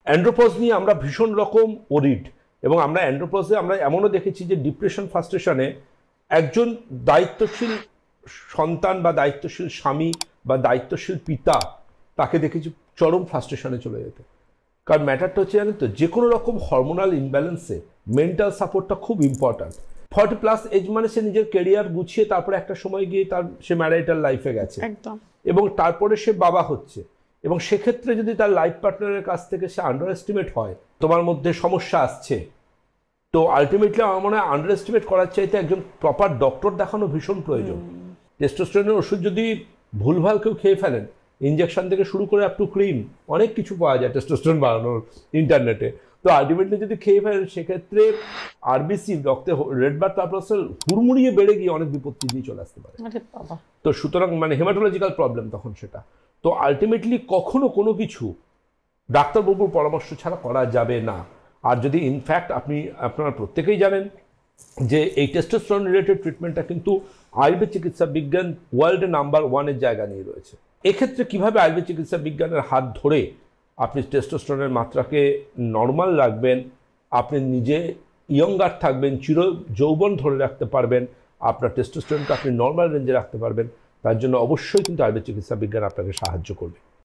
অ্যান্ড্রোপজ নিয়ে আমরা ভীষণ রকম ওরিড, এবং আমরা অ্যান্ড্রোপজে আমরা এমনও দেখেছি যে ডিপ্রেশন ফ্রাস্ট্রেশনে একজন দায়িত্বশীল সন্তান বা দায়িত্বশীল স্বামী বা দায়িত্বশীল পিতা তাকে দেখেছি চরম ফ্রাস্ট্রেশনে চলে যেতে। কারণ ম্যাটারটা হচ্ছে জানেন তো, যে কোনো রকম হরমোনাল ইমব্যালেন্সে মেন্টাল সাপোর্টটা খুব ইম্পর্ট্যান্ট। 40+ এজ মানে সে নিজের কেরিয়ার গুছিয়ে তারপরে একটা সময় গিয়ে সে ম্যারিটাল লাইফে গেছে, এবং তারপরে সে বাবা হচ্ছে, এবং সেক্ষেত্রে যদি তার লাইফ পার্টনারের কাছ থেকে সে আন্ডার এস্টিমেট হয় তোমার মধ্যে সমস্যা আসছে, তো আলটিমেটলি আমার মনে হয় আন্ডার এস্টিমেট করার চাইতে একজন প্রপার ডক্টর দেখানো ভীষণ প্রয়োজন। টেস্টোস্টেরনের ওষুধ যদি ভুলভাল কেউ খেয়ে ফেলেন, ইঞ্জেকশন থেকে শুরু করে আপ টু ক্রিম অনেক কিছু পাওয়া যায় টেস্টোস্টেরন বাড়ানোর ইন্টারনেটে, তো আলটিমেটলি যদি খেয়ে ফেলেন সেক্ষেত্রে আরবিসি রক্তে রেড ব্লাড কার্পাসেল হুড়মুড়িয়ে বেড়ে গিয়ে অনেক বিপত্তি দিয়ে চলে আসতে পারে। তো সুতরাং মানে হেমাটোলজিক্যাল প্রবলেম তখন সেটা। তো আলটিমেটলি কখনো কোনো কিছু ডাক্তারবাবুর পরামর্শ ছাড়া করা যাবে না। আর যদি ইনফ্যাক্ট আপনারা প্রত্যেকেই জানেন যে এই টেস্টোস্টেরন রিলেটেড ট্রিটমেন্টটা কিন্তু আয়ুর্বেদ চিকিৎসা বিজ্ঞান ওয়ার্ল্ডে নাম্বার 1-এর জায়গা নিয়ে রয়েছে। এক্ষেত্রে কীভাবে আয়ুর্বেদ চিকিৎসা বিজ্ঞানের হাত ধরে আপনি টেস্টোস্টেরনের মাত্রাকে নর্মাল রাখবেন, আপনি নিজে ইয়ঙ্গার থাকবেন, চির যৌবন ধরে রাখতে পারবেন, আপনার টেস্টোস্টেরনকে আপনি নর্মাল রেঞ্জে রাখতে পারবেন, তার জন্য অবশ্যই কিন্তু আয়ুর্বেদ চিকিৎসা বিজ্ঞান আপনাকে সাহায্য করবে।